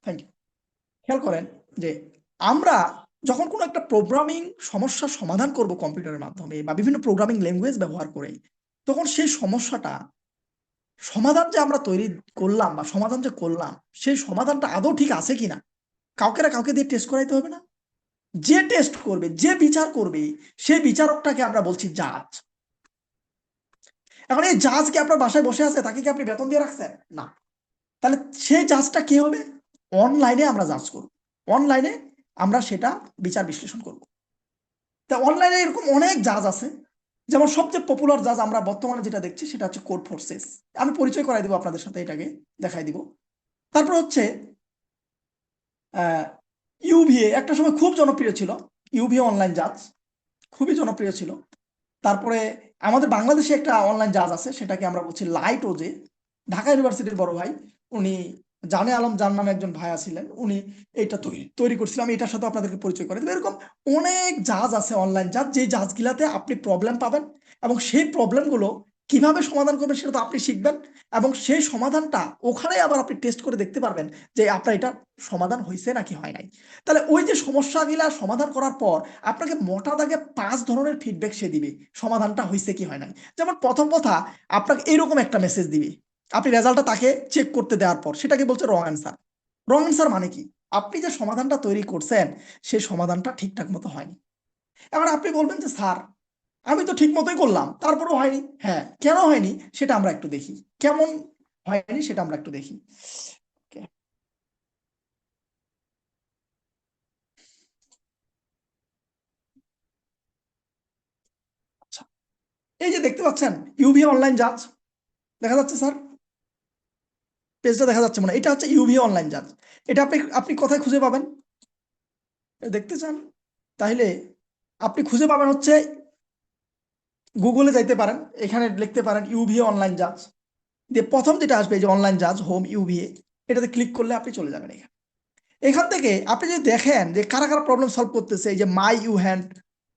Thank you. খেয়াল করেন যে আমরা যখন কোনো একটা প্রোগ্রামিং সমস্যার সমাধান করব কম্পিউটারের মাধ্যমে বা বিভিন্ন প্রোগ্রামিং ল্যাঙ্গুয়েজ ব্যবহার করে, তখন সেই সমস্যাটা সমাধান যে আমরা তৈরি করলাম বা সমাধান যে করলাম, সেই সমাধানটা আদৌ ঠিক আছে কিনা কাউকে না কাউকে দিয়ে টেস্ট করাইতে হবে না? যে টেস্ট করবে, যে বিচার করবে, সেই বিচারকটাকে আমরা বলছি জাজ। এখন এই জাজ কি আপনার বাসায় বসে আছে, তাকে কি আপনি বেতন দিয়ে রাখছেন? না। তাহলে সেই জাজটা কি হবে? অনলাইনে আমরা জাজ করব, অনলাইনে আমরা সেটা বিচার বিশ্লেষণ করব। তা অনলাইনে এরকম অনেক জাজ আছে, যেমন সবচেয়ে পপুলার জাজ আমরা বর্তমানে যেটা দেখছি সেটা হচ্ছে কোড ফোর্সেস। আমি পরিচয় করাই দিব আপনাদের সাথে, এটাকে দেখাই দিব। তারপর হচ্ছে ইউভিএ, একটা সময় খুব জনপ্রিয় ছিল। ইউভিএ অনলাইন জাজ খুবই জনপ্রিয় ছিল। তারপরে আমাদের বাংলাদেশে একটা অনলাইন জাজ আছে, সেটাকে আমরা বলছি লাইট ওজে। ঢাকা ইউনিভার্সিটির বড় ভাই, উনি জানে আলম জান নামে একজন ভাই ছিলেন, উনি এটা তৈরি করছিলাম। আমি এটার সাথে আপনাদেরকে পরিচয় করে দেবো। এরকম অনেক জাজ আছে অনলাইন জাজ, যেই জাজগুলাতে আপনি প্রবলেম পাবেন এবং সেই প্রবলেমগুলো কিভাবে সমাধান করবেন সেটা তো আপনি শিখবেন, এবং সেই সমাধানটা ওখানে আবার আপনি টেস্ট করে দেখতে পারবেন যে আপনার এটা সমাধান হয়েছে নাকি হয় নাই। তাহলে ওই যে সমস্যাগুলা সমাধান করার পর আপনাকে মোটা দাগে 5 ধরনের ফিডব্যাক সে দিবে সমাধানটা হয়েছে কি হয় নাই। যেমন প্রথম কথা, আপনাকে এরকম একটা মেসেজ দিবে, আপনি রেজাল্টটা তাকে চেক করতে দেওয়ার পর সেটাকে বলছে রং অ্যান্সার। রং অ্যান্সার মানে কি? আপনি যে সমাধানটা তৈরি করছেন সেই সমাধানটা ঠিকঠাক মতো হয়নি। এবার আপনি বলবেন যে স্যার, আমি তো ঠিক মতোই করলাম তারপরেও হয়নি। হ্যাঁ, কেন হয়নি সেটা আমরা একটু দেখি, কেমন হয়নি সেটা আমরা একটু দেখি। Okay. আচ্ছা, এই যে দেখতে পাচ্ছেন ইউভি অনলাইন জাজ, দেখা যাচ্ছে স্যার? পেজটা দেখা যাচ্ছে মনে হয়? এটা হচ্ছে ইউভি অনলাইন জাজ। এটা আপনি আপনি কোথায় খুঁজে পাবেন? দেখতে চান? তাহলে আপনি খুঁজে পাবেন হচ্ছে গুগলে যাইতে পারেন, এখানে লিখতে পারেন ইউভিএ অনলাইন জাজ, দিয়ে প্রথম যেটা আসবে এই যে অনলাইন জাজ হোম ইউভিএ, এটাতে ক্লিক করলে আপনি চলে যাবেন এখানে। এখান থেকে আপনি যদি দেখেন যে কারা কারা প্রবলেম সলভ করতেছে, এই যে মাই ইউ হ্যান্ড,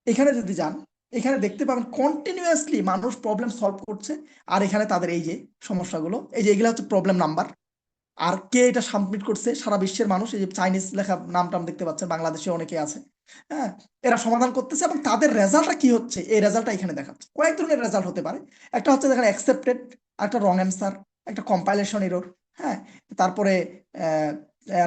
এখানে যদি যান, এখানে দেখতে পাবেন কন্টিনিউয়াসলি মানুষ প্রবলেম সলভ করছে। আর এখানে তাদের এই যে সমস্যাগুলো, এই যে এগুলো হচ্ছে প্রবলেম নাম্বার, আর কে এটা সাবমিট করছে, সারা বিশ্বের মানুষ। এই যে চাইনিজ লেখা নাম টাম দেখতে পাচ্ছেন, বাংলাদেশে অনেকে আছে। হ্যাঁ, এরা সমাধান করতেছে এবং তাদের রেজাল্টটা কি হচ্ছে এই রেজাল্টটা এখানে দেখাচ্ছে। কয়েক ধরনের রেজাল্ট হতে পারে। একটা হচ্ছে দেখেন অ্যাকসেপ্টেড, একটা রং অ্যান্সার, একটা কম্পাইলেশন এরর, হ্যাঁ, তারপরে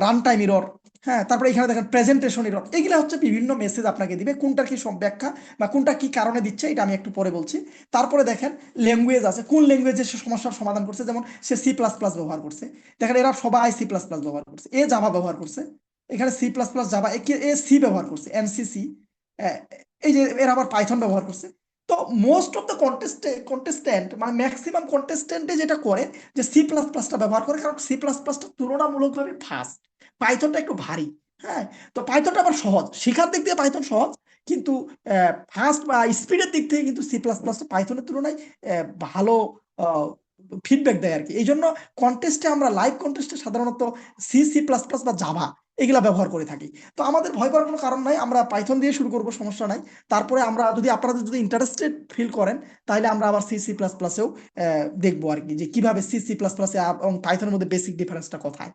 রান টাইম এরর, হ্যাঁ, তারপরে এখানে দেখেন প্রেজেন্টেশন এরর। এগুলা হচ্ছে বিভিন্ন মেসেজ আপনাকে দিবে, কোনটা কি সব ব্যাখ্যা বা কোনটা কি কারণে দিচ্ছে এটা আমি একটু পরে বলছি। তারপরে দেখেন ল্যাঙ্গুয়েজ আছে, কোন ল্যাঙ্গুয়েজে সে সমস্যার সমাধান করছে। যেমন সে সি প্লাস প্লাস ব্যবহার করছে, দেখেন এরা সবাই সি প্লাস প্লাস ব্যবহার করছে। এ জাভা ব্যবহার করছে, এখানে সি প্লাস প্লাস জাভা, এ সি ব্যবহার করছে, এনসিসি। এই যে এরা আবার পাইথন ব্যবহার করছে। তো মোস্ট অফ দ্য কন্টেস্টেন্ট মানে ম্যাক্সিমাম কন্টেস্টেন্টে যেটা করে যে সি প্লাস প্লাসটা ব্যবহার করে, কারণ সি প্লাস প্লাসটা তুলনামূলকভাবে ফাস্ট, পাইথনটা একটু ভারী। হ্যাঁ, তো পাইথনটা আবার সহজ, শেখার দিক দিয়ে পাইথন সহজ, কিন্তু ফাস্ট বা স্পিডের দিক থেকে কিন্তু সি প্লাস প্লাস পাইথনের তুলনায় ভালো ফিডব্যাক দেয় আর কি। এই জন্য কন্টেস্টে আমরা লাইভ কন্টেস্টে সাধারণত সি সি প্লাস প্লাস বা জাভা এগুলা ব্যবহার করে থাকি। তো আমাদের ভয় পাওয়ার কোনো কারণ নাই, আমরা পাইথন দিয়ে শুরু করবো, সমস্যা নাই। তারপরে আমরা যদি আপনারা যদি ইন্টারেস্টেড ফিল করেন, তাহলে আমরা আবার সি সি প্লাস প্লাসেও দেখবো আর কি, যে কিভাবে সি সি প্লাস প্লাসে এবং পাইথনের মধ্যে বেসিক ডিফারেন্সটা কোথায়।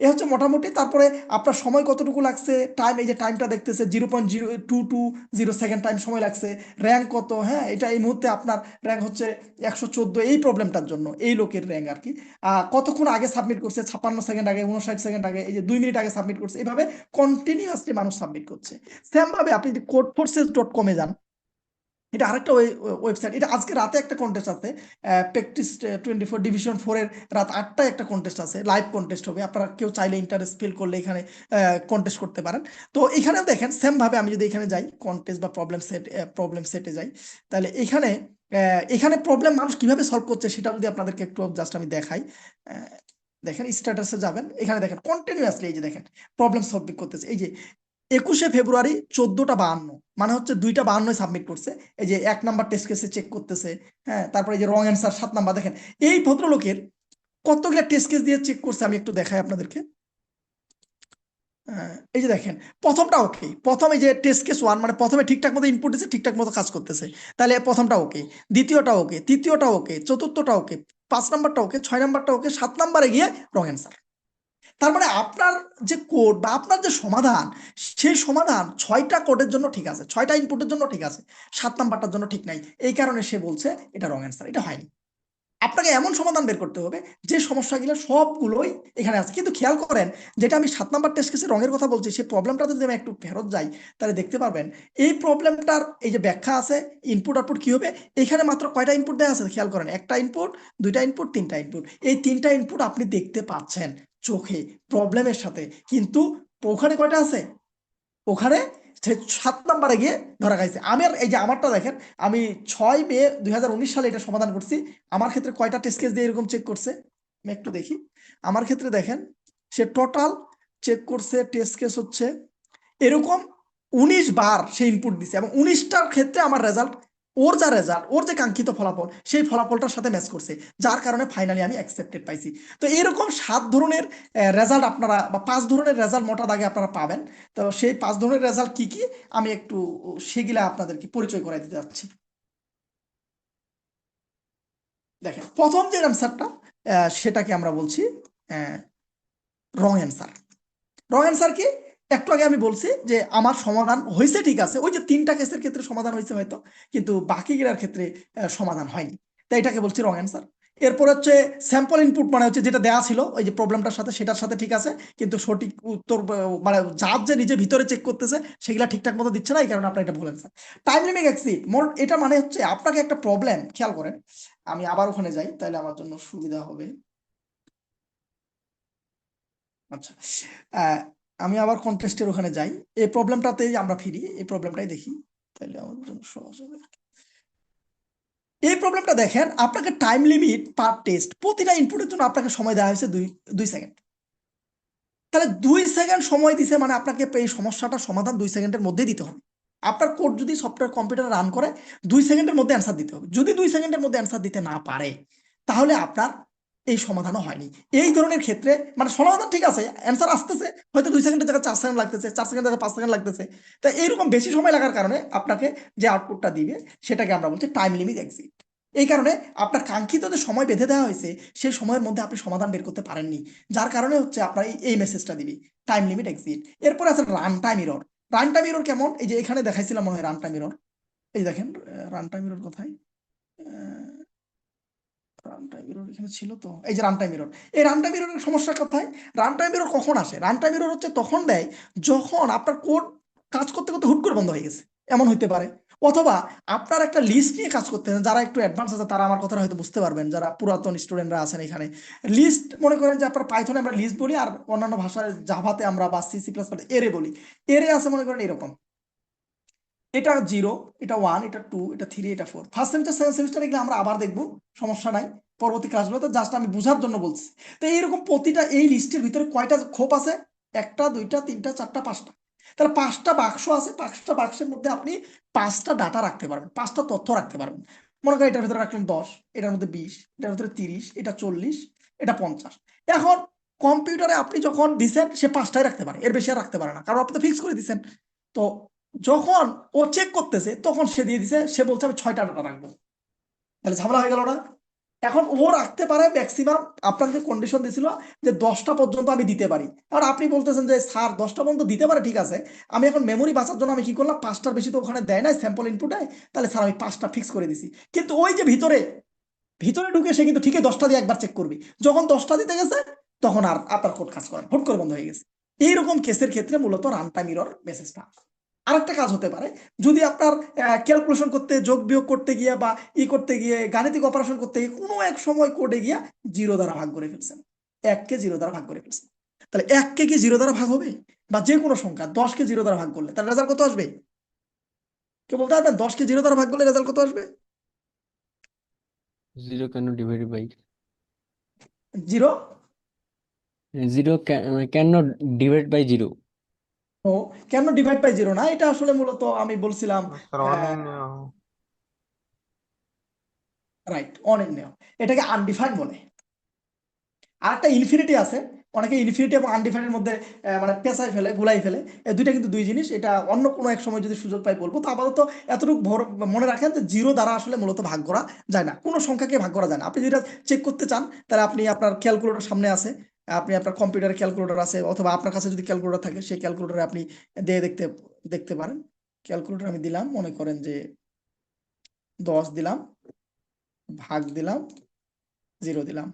এ হচ্ছে মোটামুটি। তারপরে আপনার সময় কতটুকু লাগছে, টাইম, এই যে টাইমটা দেখতেছে 0.0220 টাইম সময় লাগছে। র্যাঙ্ক কত, হ্যাঁ, এটা এই মুহূর্তে আপনার র্যাঙ্ক হচ্ছে 114, এই প্রবলেমটার জন্য এই লোকের র্যাঙ্ক আর কি। কতক্ষণ আগে সাবমিট করছে, 56 সেকেন্ড আগে, 59 সেকেন্ড আগে, এই যে 2 মিনিট আগে সাবমিট করছে, এইভাবে কন্টিনিউয়াসলি মানুষ সাবমিট করছে। সেম ভাবে আপনি যদি codeforces.com-এ যান, এটা আরেকটা ওয়েবসাইট। এটা আজকে রাতে একটা কন্টেস্ট আছে, প্র্যাকটিস 24 ডিভিশন 4 এর রাত 8টায় একটা কন্টেস্ট আছে, লাইভ কন্টেস্ট হবে। আপনারা কেউ চাইলে ইন্টারেস্ট ফিল করলে এখানে কন্টেস্ট করতে পারেন। তো এখানেও দেখেন সেম ভাবে, আমি যদি এখানে যাই কন্টেস্ট বা প্রবলেম সেটে যাই, তাহলে এখানে এখানে প্রবলেম মানুষ কিভাবে সলভ করছে সেটা যদি আপনাদেরকে একটু জাস্ট আমি দেখাই। আহ, দেখেন স্ট্যাটাসে যাবেন, এখানে দেখেন কন্টিনিউয়াসলি এই যে দেখেন প্রবলেম সলভিং করতেছে। এই যে 21শে ফেব্রুয়ারি 14টা 52, মানে হচ্ছে 2টা 52 সাবমিট করছে। এই যে 1 নাম্বার টেস্ট কেসে চেক করতেছে। হ্যাঁ, তারপরে এই যে রং অ্যান্সার 7 নাম্বার, দেখেন এই ভদ্রলোকের কতগুলো টেস্ট কেস দিয়ে চেক করছে, আমি একটু দেখাই আপনাদেরকে। এই যে দেখেন প্রথমটা ওকে, প্রথম এই যে টেস্ট কেস 1, মানে প্রথমে ঠিকঠাক মতো ইনপুট দিচ্ছে, ঠিকঠাক মতো কাজ করতেছে, তাহলে প্রথমটা ওকে, দ্বিতীয়টা ওকে, তৃতীয়টা ওকে, চতুর্থটা ওকে, 5 নাম্বারটা ওকে, 6 নাম্বারটা ওকে, 7 নাম্বারে গিয়ে রং অ্যান্সার। তার মানে আপনার যে কোড বা আপনার যে সমাধান, সেই সমাধান 6টা কোডের জন্য ঠিক আছে, 6টা ইনপুটের জন্য ঠিক আছে, 7 নাম্বারটার জন্য ঠিক নাই। এই কারণে সে বলছে এটা রং অ্যান্সার, এটা হয়নি। আপনাকে এমন সমাধান বের করতে হবে যে সমস্যাগুলো সবগুলোই এখানে আছে। কিন্তু খেয়াল করেন, যেটা আমি 7 নাম্বার টেস্ট কেসে রঙের কথা বলছি, সেই প্রবলেমটাতে যদি আমি একটু ফেরত যাই, তাহলে দেখতে পারবেন এই প্রবলেমটার এই যে ব্যাখ্যা আছে, ইনপুট আউটপুট কি হবে, এখানে মাত্র কয়টা ইনপুট দেওয়া আছে খেয়াল করেন, একটা ইনপুট, দুইটা ইনপুট, তিনটা ইনপুট। এই তিনটা ইনপুট আপনি দেখতে পাচ্ছেন চোখে প্রবলেমের সাথে, কিন্তু ওখানে কয়টা আছে, ওখানে 7 নাম্বারে গিয়ে ধরা খাইছে। আমার এই যে আমারটা দেখেন, আমি 6 মে 2019 সালে এটা সমাধান করছি। আমার ক্ষেত্রে কয়টা টেস্ট কেস দিয়ে এরকম চেক করছে, আমি একটু দেখি। আমার ক্ষেত্রে দেখেন, সে টোটাল চেক করছে টেস্ট কেস হচ্ছে এরকম 19 বার সে ইনপুট দিছে, এবং 19টার ক্ষেত্রে আমার রেজাল্ট, ওর যা রেজাল্ট, ওর যে কাঙ্ক্ষিত ফলাফল, সেই ফলাফলটার সাথে ম্যাচ করছে, যার কারণে ফাইনালি আমি অ্যাকসেপ্টেড পাইছি। তো এরকম 7 ধরনের রেজাল্ট আপনারা, বা 5 ধরনের রেজাল্ট মোটা দাগে আপনারা পাবেন। তো সেই 5 ধরনের রেজাল্ট কি কি, আমি একটু সেগুলা আপনাদেরকে পরিচয় করাই দিতে যাচ্ছি। দেখেন, প্রথম যে অ্যান্সারটা, সেটাকে আমরা বলছি রং অ্যান্সার। রং অ্যান্সার কি, একটু আগে আমি বলছি যে আমার সমাধান হয়েছে ঠিক আছে, ওই যে 3টা কেসের ক্ষেত্রে সমাধান হয়েছে হয়তো, কিন্তু বাকিগুলোর ক্ষেত্রে সমাধান হয়নি, তাই এটাকে বলছি রং অ্যান্সার। এরপর হচ্ছে স্যাম্পল ইনপুট, মানে হচ্ছে যেটা দেওয়া ছিল ওই যে প্রবলেমটার সাথে, সেটার সাথে ঠিক আছে, কিন্তু সঠিক উত্তর মানে যার যে নিজে ভিতরে চেক করতেছে সেগুলা ঠিকঠাক মতো দিচ্ছে না, এই কারণে আপনার এটা ভুল অ্যান্সার। টাইম লিমিট এক্সিড মোর, এটা মানে হচ্ছে আপনাকে একটা প্রবলেম, খেয়াল করেন, আমি আবার ওখানে যাই তাহলে আমার জন্য সুবিধা হবে। আচ্ছা, আহ, আমি আবার কন্টেস্টের ওখানে যাই, এই প্রবলেমটাতেই আমরা ফিরি, এই প্রবলেমটাই দেখি, তাহলে আমাদের জন্য সহজ হবে। এই প্রবলেমটা দেখেন, আপনাকে টাইম লিমিট পার টেস্ট, প্রতিটা ইনপুটের জন্য আপনাকে সময় দেওয়া হয়েছে 2 সেকেন্ড। তাহলে 2 সেকেন্ড সময় দিছে, মানে আপনাকে এই সমস্যাটার সমাধান 2 সেকেন্ডের মধ্যে দিতে হবে। আপনার কোড যদি সফটওয়্যার কম্পিউটার রান করে, 2 সেকেন্ডের মধ্যে অ্যান্সার দিতে হবে। যদি 2 সেকেন্ডের মধ্যে অ্যান্সার দিতে না পারে, তাহলে আপনার এই সমাধানও হয়নি। এই ধরনের ক্ষেত্রে মানে সমাধান ঠিক আছে, অ্যান্সার আসতেছে, হয়তো 2 সেকেন্ডের জায়গায় 4 সেকেন্ড লাগতেছে, 4 সেকেন্ডের জায়গায় 5 সেকেন্ড লাগতেছে। তাই এইরকম বেশি সময় লাগার কারণে আপনাকে যে আউটপুটটা দিবে, সেটাকে আমরা বলছি টাইম লিমিট এক্সিট। এই কারণে আপনার কাঙ্ক্ষিত যে সময় বেঁধে দেওয়া হয়েছে, সেই সময়ের মধ্যে আপনি সমাধান বের করতে পারেননি, যার কারণে হচ্ছে আপনার এই মেসেজটা দিবি, টাইম লিমিট এক্সিট। এরপর আছে run time error. Run time error কেমন, এই যে এখানে দেখাইছিলাম মনে হয় রান টাইম এরর, এই দেখেন রান টাইম এরর কোথায়, রান টাইম এরর এখানে ছিল তো, এই যে রান টাইম এরর। এই রান টাইম এররের সমস্যা কোথায়, রান টাইম এরর কখন আসে, রান টাইম এরর হচ্ছে তখন দেয় যখন আপনার কোড কাজ করতে করতে হুট করে বন্ধ হয়ে গেছে, এমন হইতে পারে। অথবা আপনার একটা লিস্ট নিয়ে কাজ করতেছেন, যারা একটু অ্যাডভান্স আছে তারা আমার কথাটা হয়তো বুঝতে পারবেন, যারা পুরাতন স্টুডেন্টরা আছেন এখানে, লিস্ট মনে করেন যে আপনার পাইথনে আমরা লিস্ট বলি, আর অন্যান্য ভাষায় জাভাতে আমরা বা সি সি প্লাস এরে বলি। এরে আছে মনে করেন এরকম, এটা 0, এটা 1, এটা 2, এটা 3, এটা 4, ফার্স্ট সেমিস্টার সেকেন্ড সেমিস্টার, এগুলো আমরা আবার দেখবো, সমস্যা নাই, পরবর্তী ক্লাসগুলোতে, জাস্ট আমি বোঝার জন্য বলছি। তো এইরকম প্রতিটা এই লিস্টের ভিতরে কয়টা খোপ আছে, একটা, দুইটা, তিনটা, চারটা, পাঁচটা। তাহলে 5টা বাক্স আছে, 5টা বাক্সের মধ্যে আপনি 5টা ডাটা রাখতে পারবেন, 5টা তথ্য রাখতে পারবেন। মনে করেন এটার ভিতরে রাখলেন 10, এটার মধ্যে 20, এটার ভিতরে 30, এটা 40, এটা 50। এখন কম্পিউটারে আপনি যখন দিচ্ছেন, সে 5টাই রাখতে পারে, এর বেশি আর রাখতে পারে না, কারণ আপনি তো ফিক্স করে দিচ্ছেন। তো যখন ও চেক করতেছে, তখন সে দিয়ে দিছে, সে বলছে আমি 6টা ডাটা রাখবো, তাহলে ঝামেলা হয়ে গেল না। এখন ও রাখতে পারে ম্যাক্সিমাম, আপনার যে কন্ডিশন দিছিল যে 10টা পর্যন্ত আমি দিতে পারি, আর আপনি বলতেছেন যে স্যার 10টা পর্যন্ত দিতে পারে, ঠিক আছে, আমি এখন মেমোরি বাঁচার জন্য আমি কি করলাম, 5টার বেশি তো ওখানে দেয় না স্যাম্পল ইনপুটে, তাহলে স্যার আমি 5টা ফিক্স করে দিছি। কিন্তু ওই যে ভিতরে ভিতরে ঢুকে সে কিন্তু ঠিকই 10টা দিয়ে একবার চেক করবে, যখন 10টা দিতে গেছে, তখন আর আপনার কোড কাজ করে, হুট করে বন্ধ হয়ে গেছে। এইরকম কেসের ক্ষেত্রে মূলত রান টাইম এরর মেসেজটা। আরেকটা কাজ হতে পারে, যদি আপনার ক্যালকুলেশন করতে, যোগ বিয়োগ করতে গিয়ে বা করতে গিয়ে, গাণিতিক অপারেশন করতে গিয়ে কোনো এক সময় কোডে গিয়া 0 দ্বারা ভাগ করে ফেলছেন, 1কে 0 দ্বারা ভাগ করে ফেলছেন, তাহলে 1কে কি 0 দ্বারা ভাগ হবে, বা যে কোনো সংখ্যা 10কে 0 দ্বারা ভাগ করলে তার রেজাল্ট কত আসবে, কে বলতে পারবেন 10কে 0 দ্বারা ভাগ করলে রেজাল্ট কত আসবে? 0 কেন ডিভাইডেড বাই 0, 0 কেন ডিভাইড বাই 0? ও কেন ডিভাইড বাই 0 না, এটা আসলে মূলত আমি বলছিলাম স্যার অনির্ণয়। রাইট, অনির্ণেয়, এটাকে আনডিফাইন্ড বলে। আর একটা ইনফিনিটি আছে, অনেকে ইনফিনিটি এবং আনডিফাইন্ড এর মধ্যে মানে পেঁচাই ফেলে, গুলাই ফেলে, এই দুইটা কিন্তু দুই জিনিস, এটা অন্য কোনো এক সময় যদি সুযোগ পাই বলবো। তো আপাতত এতটুকু মনে রাখেন যে 0 দ্বারা আসলে মূলত ভাগ করা যায় না, কোনো সংখ্যাকে ভাগ করা যায় না। আপনি যেটা চেক করতে চান, তাহলে আপনি আপনার ক্যালকুলেটর সামনে আছে, আপনি আপনার কম্পিউটারে ক্যালকুলেটর আছে অথবা আপনার কাছে যদি ক্যালকুলেটর থাকে সেই ক্যালকুলেটরে আপনি দিয়ে দেখতে দেখতে পারেন। ক্যালকুলেটর আমি দিলাম, মনে করেন যে 10 দিলাম, ভাগ দিলাম, 0 দিলাম।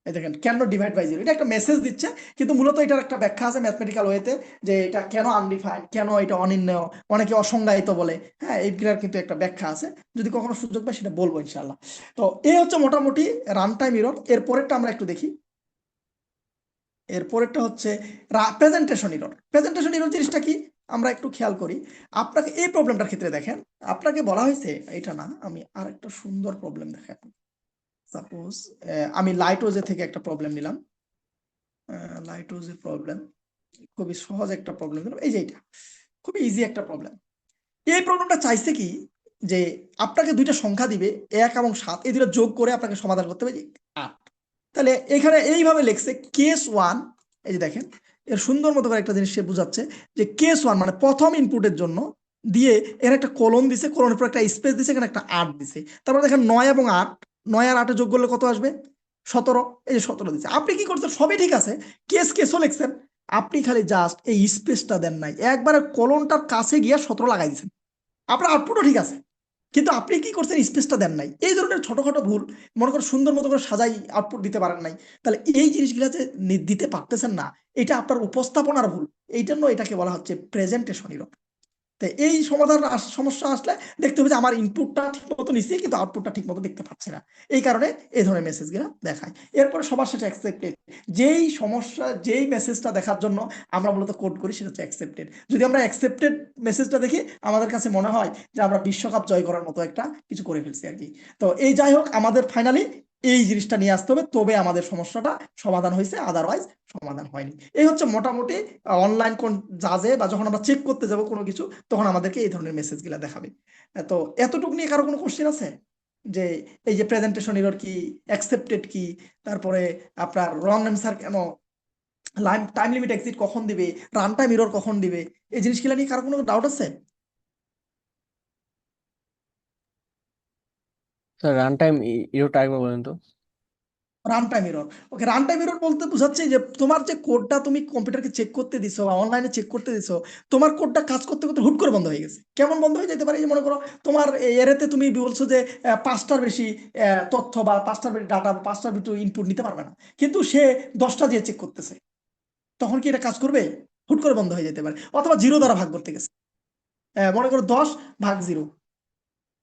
এই দেখেন কেন ডিভাইড বাই 0, এটা একটা মেসেজ দিচ্ছে, কিন্তু মূলত এটার একটা ব্যাখ্যা আছে ম্যাথমেটিক্যাল ওয়েতে, যে এটা কেন আনডিফাইন্ড, কেন এটা অনির্ণয়, অনেকে অসংজ্ঞায়িত বলে। হ্যাঁ, এইগুলার কিন্তু একটা ব্যাখ্যা আছে, যদি কখনো সুযোগ পাই সেটা বলবো ইনশাল্লাহ। তো এই হচ্ছে মোটামুটি রান টাইম এরর। এর পরেরটা আমরা একটু দেখি। এর পরেরটা হচ্ছে প্রেজেন্টেশন এরর। প্রেজেন্টেশন এরর জিনিসটা কি আমরা একটু খেয়াল করি। আপনাকে এই প্রবলেমটার ক্ষেত্রে দেখেন, আপনাকে বলা হয়েছে, এটা না, আমি আর একটা সুন্দর প্রবলেম দেখাই। সাপোজ আমি লাইটোজে থেকে একটা প্রবলেম নিলাম। লাইটোজের প্রবলেম খুবই সহজ একটা প্রবলেম দিলাম, এই যে এটা খুবই ইজি একটা প্রবলেম। এই প্রবলেমটা চাইছে কি, যে আপনাকে দুইটা সংখ্যা দিবে 1 এবং 7, এই দুটো যোগ করে আপনাকে সমাধান করতে হবে 8। তাহলে এখানে এইভাবে লিখছে কেস 1, এই যে দেখেন এর সুন্দর মতো করে একটা জিনিস সে বুঝাচ্ছে, যে কেস 1 মানে প্রথম ইনপুটের জন্য দিয়ে এর একটা কলন দিছে, কলনের পর একটা স্পেস দিছে, এখানে একটা 8 দিছে। তারপর দেখেন 9 এবং 8, 9 আর 8 যোগ করলে কত আসবে? 17। এই যে 17 দিচ্ছে। আপনি কি করছেন, সবই ঠিক আছে, কেসও লিখছেন, আপনি খালি জাস্ট এই স্পেসটা দেন নাই, একবারে কলনটার কাছে গিয়ে 17 লাগাই দিচ্ছেন। আপনার আউটপুটও ঠিক আছে, কিন্তু আপনি কি করছেন, স্পেসটা দেন নাই। এই ধরনের ছোটখাটো ভুল, মনে করেন সুন্দর মতো করে সাজাই আউটপুট দিতে পারেন নাই, তাহলে এই জিনিসগুলো যে দিতে পারতেছেন না, এটা আপনার উপস্থাপনার ভুল। এই জন্য এটাকে বলা হচ্ছে প্রেজেন্টেশন এরর। তো এই সমস্যা আসলে দেখতে হবে যে আমার ইনপুটটা ঠিক মতো নিচ্ছি, কিন্তু আউটপুটটা ঠিক মতো দেখতে পাচ্ছি না, এই কারণে এই ধরনের মেসেজগুলো দেখায়। এরপরে সবার শেষে অ্যাকসেপ্টেড। যেই সমস্যা, যেই মেসেজটা দেখার জন্য আমরা মূলত কোড করি, সেটা হচ্ছে অ্যাকসেপ্টেড। যদি আমরা অ্যাকসেপ্টেড মেসেজটা দেখি, আমাদের কাছে মনে হয় যে আমরা বিশ্বকাপ জয় করার মতো একটা কিছু করে ফেলছি আর কি। তো এই যাই হোক, আমাদের ফাইনালি এই জিনিসটা নিয়ে আসতে হবে, তবে আমাদের সমস্যাটা সমাধান হয়েছে, আদারওয়াইজ সমাধান হয়নি। এই হচ্ছে মোটামুটি অনলাইন কোন জাজে, বা যখন আমরা চেক করতে যাব কোনো কিছু, তখন আমাদেরকে এই ধরনের মেসেজ গুলা দেখাবে। তো এতটুকু নিয়ে কারো কোনো কোশ্চেন আছে? যে এই যে প্রেজেন্টেশন এরর কি, অ্যাকসেপ্টেড কি, তারপরে আপনার রং অ্যান্সার কেন, টাইম লিমিট এক্সিট কখন দিবে, রান টাইম এরর কখন দিবে, এই জিনিসগুলো নিয়ে কারো কোনো ডাউট আছে? স্যার রান টাইম এররটা আরেকবার বলেন তো। Run time error. Okay, run time error বলতে বোঝাচ্ছে যে তোমার যে কোডটা তুমি কম্পিউটারকে চেক করতে দিছো বা অনলাইনে চেক করতে দিছো, তোমার কোডটা কাজ করতে করতে হুট করে বন্ধ হয়ে গেছে। কেমন বন্ধ হয়ে যেতে পারে? এই যে মনে করো তোমার এরেতে তুমি বলছো যে 5টার বেশি তথ্য বা 5টার বেশি ডাটা বা 5টার বেশি ইনপুট নিতে পারবে না, কিন্তু সে 10টা দিয়ে চেক করতেছে, তখন কি এটা কাজ করবে? হুট করে বন্ধ হয়ে যেতে পারে। অথবা 0 দ্বারা ভাগ করতে গেছে, মনে করো 10/0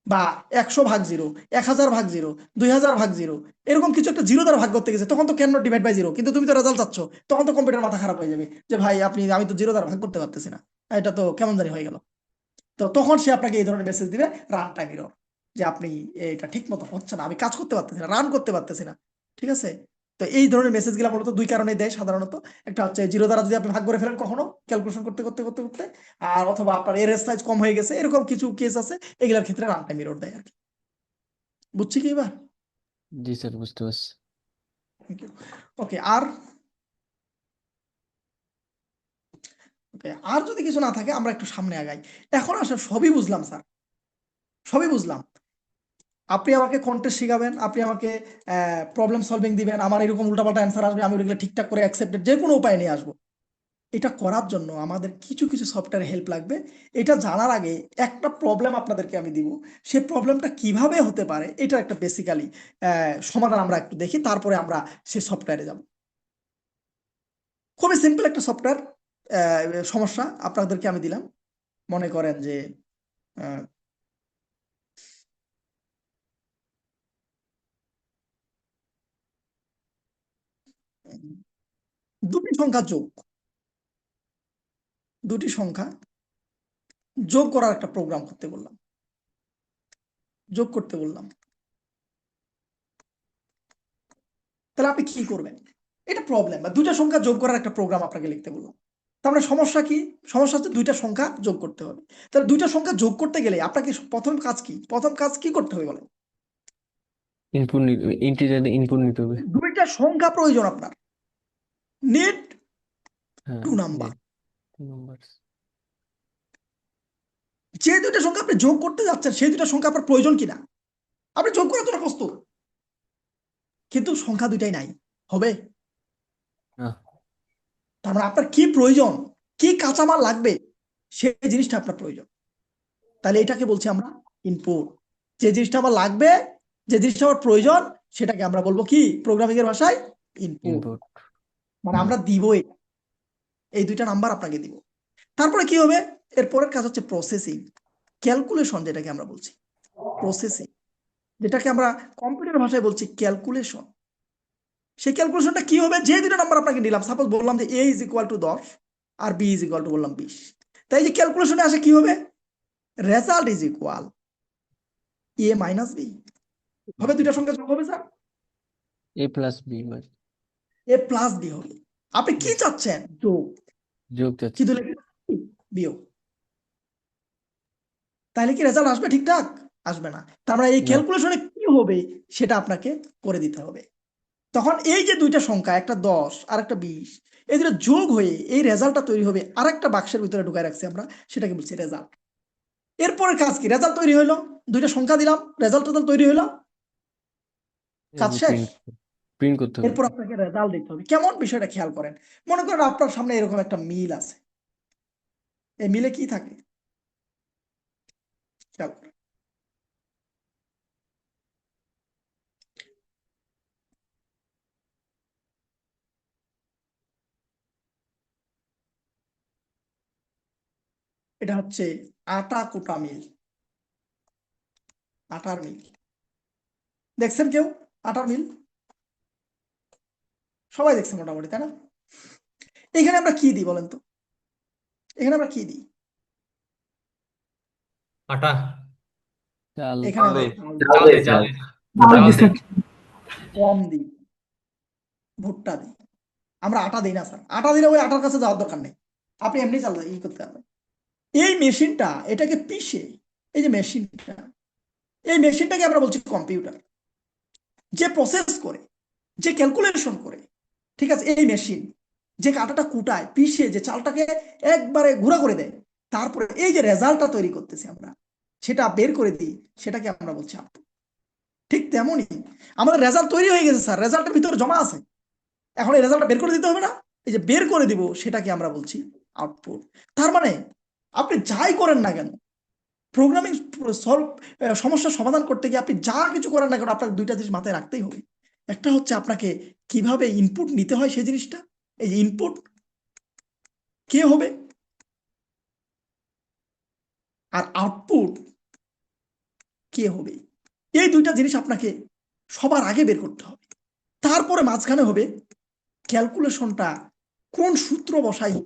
বা 100/0, 1000/0, 2000/0, এরকম কিছু একটা 0 দ্বারা ভাগ করতে গেছে, তখন তো কেন ডিভাইড বাই 0, কিন্তু তুমি তো রেজাল্ট চাচ্ছ, তখন তো কম্পিউটার মাথা খারাপ হয়ে যাবে, যে ভাই আমি তো 0 দ্বারা ভাগ করতে পারতেছি না, এটা তো কেমন জানি হয়ে গেল। তো তখন সে আপনাকে এই ধরনের মেসেজ দিবে, রান টাইম এরর, যে আপনি এটা ঠিক মতো হচ্ছে না, আমি কাজ করতে পারতেছি না, রান করতে পারতেছি না। ঠিক আছে? তো এই ধরনের মেসেজ গুলা মূলত দুই কারণে দেয় সাধারণত। একটা হচ্ছে 0 দ্বারা যদি আপনি ভাগ করে ফেলেন কখনো ক্যালকুলেশন করতে করতে করতে করতে, আর অথবা আপনার এর সাইজ কম হয়ে গেছে, এরকম কিছু কেস আছে, এগুলোর ক্ষেত্রে রান টাইম এরর দেয় আর কি। বুঝছি কি এবার? জি স্যার, বুঝতে পারছি। ওকে, আর ওকে, আর যদি কিছু না থাকে আমরা একটু সামনে আগাই। এখন আসলে সবই বুঝলাম স্যার, সবই বুঝলাম। আপনি আমাকে কন্টেস্ট শিখাবেন, আপনি আমাকে প্রবলেম সলভিং দিবেন, আমার এরকম উল্টাপাল্টা অ্যান্সার আসবে, আমি ওগুলো ঠিকঠাক করে অ্যাকসেপ্টেড যে কোনো উপায় নিয়ে আসবো। এটা করার জন্য আমাদের কিছু কিছু সফটওয়্যার হেল্প লাগবে। এটা জানার আগে একটা প্রবলেম আপনাদেরকে আমি দিব, সেই প্রবলেমটা কিভাবে হতে পারে, এটা একটা বেসিক্যালি সমাধান আমরা একটু দেখি, তারপরে আমরা সেই সফটওয়্যারে যাব। খুবই সিম্পল একটা সফটওয়্যার সমস্যা আপনাদেরকে আমি দিলাম। মনে করেন যে আহ, দুটি সংখ্যা যোগ, দুটি সংখ্যা যোগ করার একটা প্রোগ্রাম করতে বললাম, যোগ করতে বললাম। তাহলে আপনি কি করবেন? এটা প্রবলেম, বা দুইটা সংখ্যা যোগ করার একটা প্রোগ্রাম আপনাকে লিখতে বললাম। তার মানে সমস্যা কি? সমস্যা হচ্ছে দুইটা সংখ্যা যোগ করতে হবে। তাহলে দুইটা সংখ্যা যোগ করতে গেলে আপনাকে প্রথম কাজ কি, প্রথম কাজ কি করতে হবে বলেন? ইনপুট ইন্টিজার ইনপুট নিতে হবে। দুইটা সংখ্যা প্রয়োজন আপনার, নিড হ্যাঁ, টু নাম্বার। নাম্বার। যে দুইটা সংখ্যা আপনি যোগ করতে যাচ্ছেন, সেই দুইটা সংখ্যা আপনার প্রয়োজন কিনা, আপনি যোগ করার জন্য প্রস্তুত, কিন্তু সংখ্যা দুইটাই নাই, হবে? তার মানে আপনার কি প্রয়োজন, কি কাঁচামাল লাগবে, সেই জিনিসটা আপনার প্রয়োজন। তাহলে এটাকে বলছি আমরা ইনপুট। যে জিনিসটা আমার লাগবে, যে জিনিসটা আমার প্রয়োজন, সেটাকে আমরা বলবো কি প্রোগ্রামিং এর ভাষায় ইনপুট। ইনপুট। মানে আমরা দিব এই দুইটা নাম্বার আপনাকে দিব। তারপরে কি হবে, এর পরের কাজ হচ্ছে প্রসেসিং, ক্যালকুলেশন, যেটাকে আমরা বলছি প্রসেসিং, যেটাকে আমরা কম্পিউটার ভাষায় বলছি ক্যালকুলেশন। সেই ক্যালকুলেশনটা কি হবে, যে দুটো নাম্বার আপনাকে দিলাম, সাপোজ বললাম যে a ইজ ইকুয়াল টু 10 আর b ইজ ইকুয়াল টু বললাম 20, তাই যে ক্যালকুলেশনে আসে কি হবে, result is equal a minus b হবে, দুইটা সংখ্যা যোগ হবে sir, A plus B a plus b হবে। আপনি কি চাচ্ছেন, যোগ, যোগ যাচ্ছে। কিন্তু বিয়োগ। তাহলে কি রেজাল্ট আসবে ঠিকঠাক? আসবে না। তার মানে এই না। ক্যালকুলেশনে কি হবে সেটা আপনাকে করে দিতে হবে। তখন এই যে দুইটা সংখ্যা, একটা 10 আর একটা 20, এই দুটো যোগ হয়ে এই রেজাল্টটা তৈরি হবে, আর একটা বাক্সের ভিতরে ঢুকায় রাখছি আমরা, সেটাকে বলছি রেজাল্ট। এরপরে কাজ কি, রেজাল্ট তৈরি হইলো, দুইটা সংখ্যা দিলাম, রেজাল্ট তৈরি হইলো, কাজ শেষ। প্রিন্ট প্রিন্ট করতে হবে। এরপর আপনাকে রেজাল্ট দিতে হবে। কেমন, বিষয়টা খেয়াল করেন। মনে করেন আপনার সামনে এরকম একটা মিল আছে, এই মিলে কি থাকে খেয়াল করেন। এটা হচ্ছে আটা কোটা মিল, আটার মিল। দেখছেন কেউ আটার মিল? সবাই দেখছে মোটামুটি, তাই না? এখানে আমরা কি দিই বলেন তো, এখানে আমরা কি দিই? আটা। চাল। এখানে চাল আমরা চাল দে চাল চাল চাল দে। গম দিই, ভুট্টা দিই। আমরা আটা দিই না স্যার, আটা দিলে ওই আটার কাছে যাওয়ার দরকার নেই, আপনি এমনি চাল ই করতে পারবেন। এই মেশিনটা এটাকে পিষে, এই যে মেশিনটা, এই মেশিনটাকে আমরা বলছি কম্পিউটার। যে প্রসেস করে, যে ক্যালকুলেশন করে, ঠিক আছে, এই মেশিন যে আটাটা কুটায় পিষে যে চালটাকে একবারে গুঁড়া করে দেয়, তারপরে এই যে রেজাল্টটা তৈরি করতেছি আমরা, সেটা বের করে দিই, সেটাকে আমরা বলছি আউটপুট। ঠিক তেমনই আমাদের রেজাল্ট তৈরি হয়ে গেছে স্যার, রেজাল্টের ভিতরে জমা আছে, এখন এই রেজাল্টটা বের করে দিতে হবে না, এই যে বের করে দিব সেটাকে আমরা বলছি আউটপুট। তার মানে আপনি যাই করেন না কেন, প্রোগ্রামিং সলভ, সমস্যার সমাধান করতে গিয়ে আপনি যা কিছু করেন না কেন, আপনাকে দুইটা জিনিস মাথায় রাখতেই হবে। একটা হচ্ছে আপনাকে কিভাবে ইনপুট নিতে হয় সেই জিনিসটা, এই যে ইনপুট কে হবে, আর আউটপুট কে হবে, এই দুইটা জিনিস আপনাকে সবার আগে বের করতে হবে। তারপরে মাঝখানে হবে ক্যালকুলেশনটা, কোন সূত্র বসাই,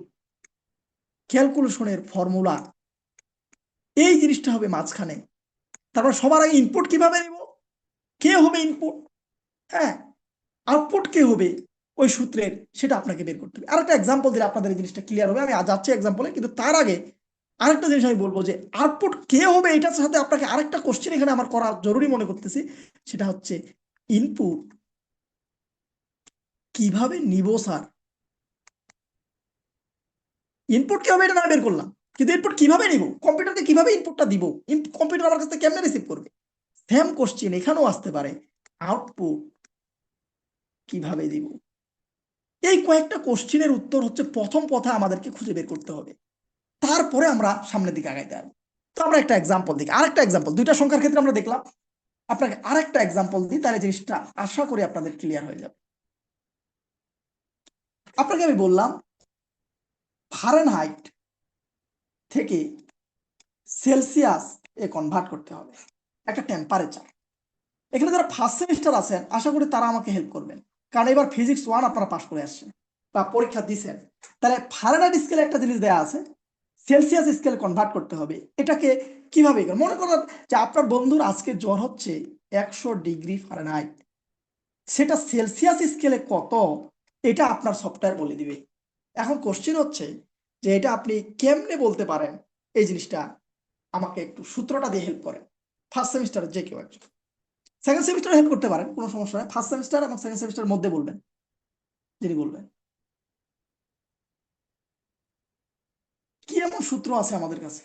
ক্যালকুলেশনের ফর্মুলা, এই জিনিসটা হবে মাঝখানে। তারপর সবার আগে ইনপুট কিভাবে নেব, কে হবে ইনপুট, হ্যাঁ, আউটপুট কে হবে ওই সূত্রের, সেটা আপনাকে বের করতে হবে। আরেকটা এক্সাম্পল দিলে আপনাদের এই জিনিসটা ক্লিয়ার হবে, আমি যাচ্ছি এক্সাম্পলে, কিন্তু তার আগে আরেকটা জিনিস আমি বলবো, যে আউটপুট কে হবে এটার সাথে আপনাকে আরেকটা কোশ্চেন এখানে আমার করা জরুরি মনে করতেছি, সেটা হচ্ছে ইনপুট কিভাবে নিব স্যার। ইনপুট কি হবে এটা না বের করলাম, কিন্তু ইনপুট কিভাবে নিব, কম্পিউটারকে কিভাবে ইনপুটটা দিব, কম্পিউটার আমার কাছ থেকে কেমনে রিসিভ করবে। সেম কোশ্চেন এখানেও আসতে পারে, আউটপুট কিভাবে দিব। এই কয়েকটা কোশ্চেনের উত্তর হচ্ছে প্রথম কথা আমাদেরকে খুঁজে বের করতে হবে, তারপরে আমরা সামনের দিকে আগাইতে হবে। তো আমরা একটা এক্সাম্পল দিই, আরেকটা এক্সাম্পল, দুইটা সংখ্যার ক্ষেত্রে আমরা দেখলাম, আপনাকে আরেকটা এক্সাম্পল দিই, তাহলে জিনিসটা আশা করি আপনাদের ক্লিয়ার হয়ে যাবে। আপনাকে আমি বললাম ফারেনহাইট থেকে সেলসিয়াস এ কনভার্ট করতে হবে একটা টেম্পারেচার। এখানে যারা ফার্স্ট সেমিস্টার আছেন আশা করি তারা আমাকে হেল্প করবেন, কারণ এবার ফিজিক্স 1 আপনারা পাশ করে আসছেন বা পরীক্ষা দিচ্ছেন। তাহলে ফারেনহাইট স্কেলে একটা জিনিস দেয়া আছে, সেলসিয়াস স্কেল কনভার্ট করতে হবে। এটাকে কিভাবে, মনে করেন যে আপনার বন্ধুর আজকে জ্বর হচ্ছে 100 ডিগ্রি ফারেনহাইট, সেটা সেলসিয়াস স্কেলে কত, এটা আপনার সফটওয়্যার বলে দিবে। এখন কোশ্চেন হচ্ছে যে এটা আপনি কেমনে বলতে পারেন, এই জিনিসটা আমাকে একটু সূত্রটা দিয়ে হেল্প করেন। ফার্স্ট সেমিস্টারে যে কেউ একজন, সেকেন্ড সেমিস্টারে হেল্প করতে পারেন, কোনো সমস্যা নেই, ফার্স্ট সেমিস্টার এবং সেকেন্ড সেমিস্টারের মধ্যে বলবেন, যিনি বলবেন কি এমন সূত্র আছে আমাদের কাছে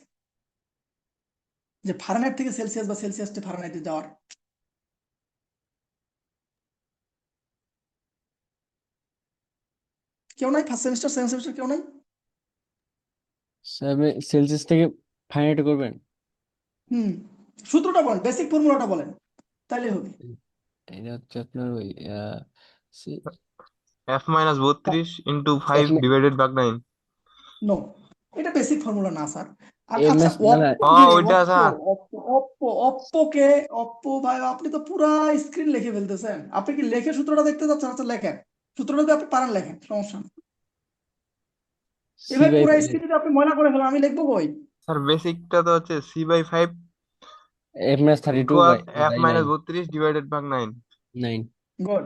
যে ফারেনহাইট থেকে সেলসিয়াস বা সেলসিয়াস থেকে ফারেনহাইটে যাওয়ার। কেউ নাই? ফার্স্ট সেমিস্টার, সেকেন্ড সেমিস্টার কেউ নাই? সেলসিয়াস থেকে ফাইনাইট করবেন। হুম, সূত্রটা বলেন, বেসিক ফর্মুলাটা বলেন, তাইলে হবে। এটা হচ্ছে আপনার ওই f minus 32 into 5 divided by 9. No, এটা বেসিক ফর্মুলা না স্যার। এম আচ্ছা, এস না না, অপ্পো ও যে ওইটা অপ্পো স্যার। অপ্পো অপ্পো অপ্পোকে অপ্পো ভাই, আপনি তো পুরা স্ক্রিন লিখে ফেলতেছেন। আপনি কি লেখে সূত্রটা দেখতে যাচ্ছেন? আচ্ছা লেখেন, সূত্রটা যদি আপনি পারেন লেখেন, সমস্যা নেই। সি এবার বাই পুরা স্ক্রিন যদি আপনি ময়লা করে ফেলেন, আমি লিখবো বই। স্যার বেসিকটা তো হচ্ছে c/5 M S 32 equal by f by minus 9 32 divided by 9. 9। Good,